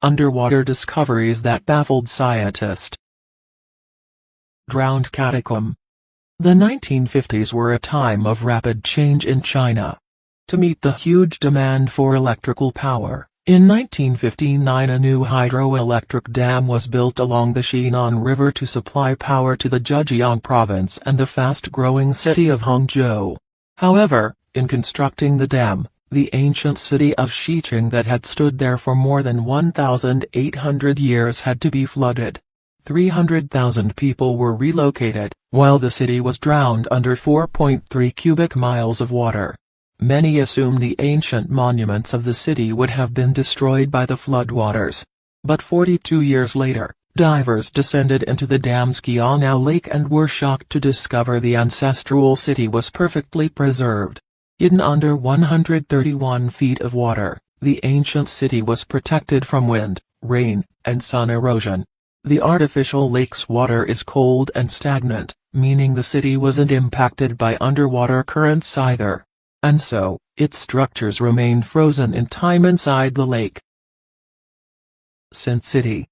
Underwater discoveries that baffled scientists. Drowned catacomb. The 1950s were a time of rapid change in China. To meet the huge demand for electrical power, in 1959 a new hydroelectric dam was built along the Xinan River to supply power to the Zhejiang province and the fast-growing city of Hangzhou. However, in constructing the dam, the ancient city of Xiqing that had stood there for more than 1,800 years had to be flooded. 300,000 people were relocated, while the city was drowned under 4.3 cubic miles of water. Many assumed the ancient monuments of the city would have been destroyed by the floodwaters. But 42 years later, divers descended into the dam's Qianao Lake and were shocked to discover the ancestral city was perfectly preserved. Hidden under 131 feet of water, the ancient city was protected from wind, rain, and sun erosion. The artificial lake's water is cold and stagnant, meaning the city wasn't impacted by underwater currents either. And so, its structures remain frozen in time inside the lake. Sin City.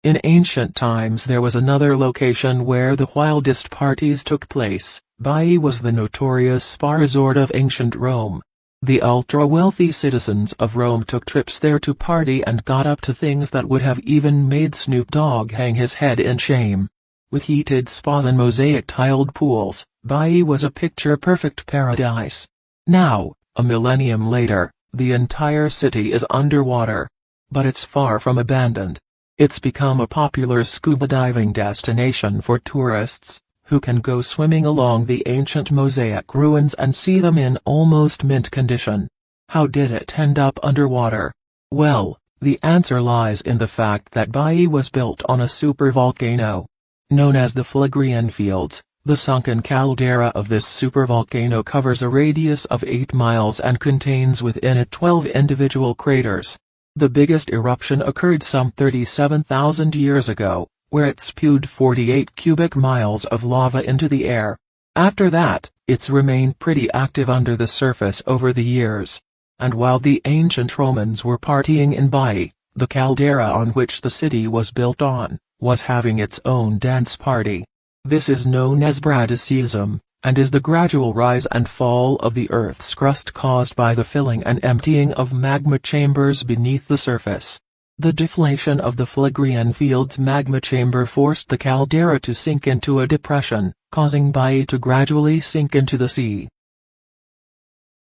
In ancient times there was another location where the wildest parties took place. Baiae was the notorious spa resort of ancient Rome. The ultra-wealthy citizens of Rome took trips there to party and got up to things that would have even made Snoop Dogg hang his head in shame. With heated spas and mosaic-tiled pools, Baiae was a picture-perfect paradise. Now, a millennium later, the entire city is underwater. But it's far from abandoned. It's become a popular scuba diving destination for tourists, who can go swimming along the ancient mosaic ruins and see them in almost mint condition. How did it end up underwater? Well, the answer lies in the fact that Baiae was built on a supervolcano. Known as the Phlegraean Fields, the sunken caldera of this supervolcano covers a radius of 8 miles and contains within it 12 individual craters. The biggest eruption occurred some 37,000 years ago, where it spewed 48 cubic miles of lava into the air. After that, it's remained pretty active under the surface over the years. And while the ancient Romans were partying in Baiae, the caldera on which the city was built on, was having its own dance party. This is known as Bradicism, and is the gradual rise and fall of the Earth's crust caused by the filling and emptying of magma chambers beneath the surface. The deflation of the Phlegraean Fields magma chamber forced the caldera to sink into a depression, causing Baiae to gradually sink into the sea.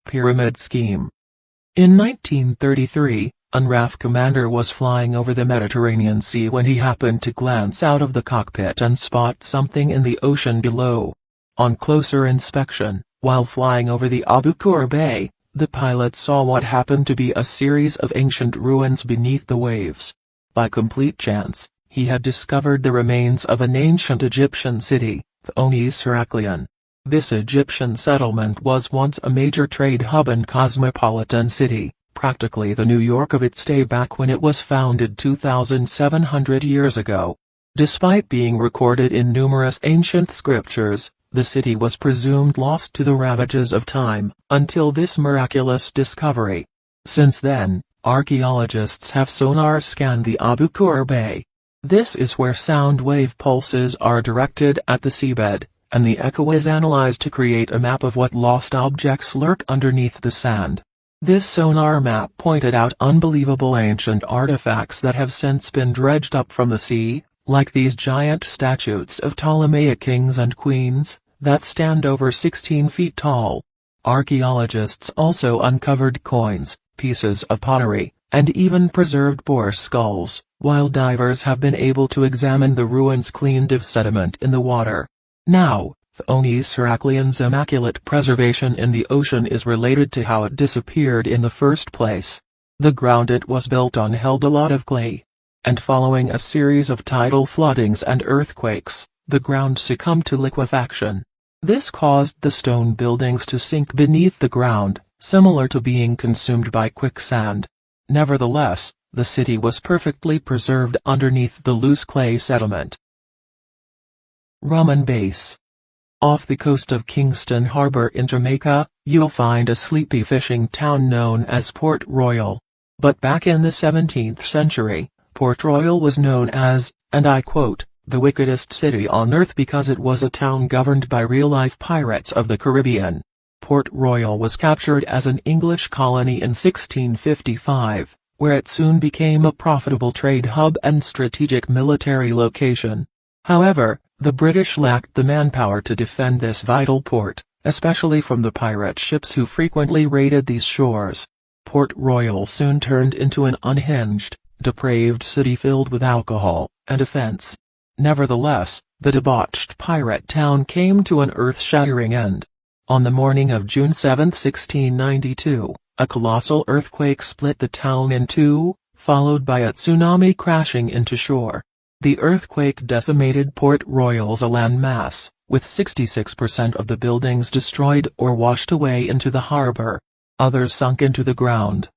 Pyramid Scheme. In 1933, an RAF commander was flying over the Mediterranean Sea when he happened to glance out of the cockpit and spot something in the ocean below. On closer inspection, while flying over the Abu Qur Bay, the pilot saw what happened to be a series of ancient ruins beneath the waves. By complete chance, he had discovered the remains of an ancient Egyptian city, Thonis Heraklion. This Egyptian settlement was once a major trade hub and cosmopolitan city, practically the New York of its day back when it was founded 2,700 years ago. Despite being recorded in numerous ancient scriptures, the city was presumed lost to the ravages of time, until this miraculous discovery. Since then, archaeologists have sonar scanned the Abu Qur Bay. This is where sound wave pulses are directed at the seabed, and the echo is analyzed to create a map of what lost objects lurk underneath the sand. This sonar map pointed out unbelievable ancient artifacts that have since been dredged up from the sea, like these giant statues of Ptolemaic kings and queens, that stand over 16 feet tall. Archaeologists also uncovered coins, pieces of pottery, and even preserved boar skulls, while divers have been able to examine the ruins cleaned of sediment in the water. Now, Thonis Heraklion's immaculate preservation in the ocean is related to how it disappeared in the first place. The ground it was built on held a lot of clay. And following a series of tidal floodings and earthquakes, the ground succumbed to liquefaction. This caused the stone buildings to sink beneath the ground, similar to being consumed by quicksand. Nevertheless, the city was perfectly preserved underneath the loose clay settlement. Rum Base. Off the coast of Kingston Harbor in Jamaica, you'll find a sleepy fishing town known as Port Royal. But back in the 17th century, Port Royal was known as, and I quote, "the wickedest city on earth because it was a town governed by real-life pirates of the Caribbean." Port Royal was captured as an English colony in 1655, where it soon became a profitable trade hub and strategic military location. However, the British lacked the manpower to defend this vital port, especially from the pirate ships who frequently raided these shores. Port Royal soon turned into an unhinged, depraved city filled with alcohol and offense. Nevertheless, the debauched pirate town came to an earth-shattering end. On the morning of June 7, 1692, a colossal earthquake split the town in two, followed by a tsunami crashing into shore. The earthquake decimated Port Royal's land mass, with 66% of the buildings destroyed or washed away into the harbor. Others sunk into the ground.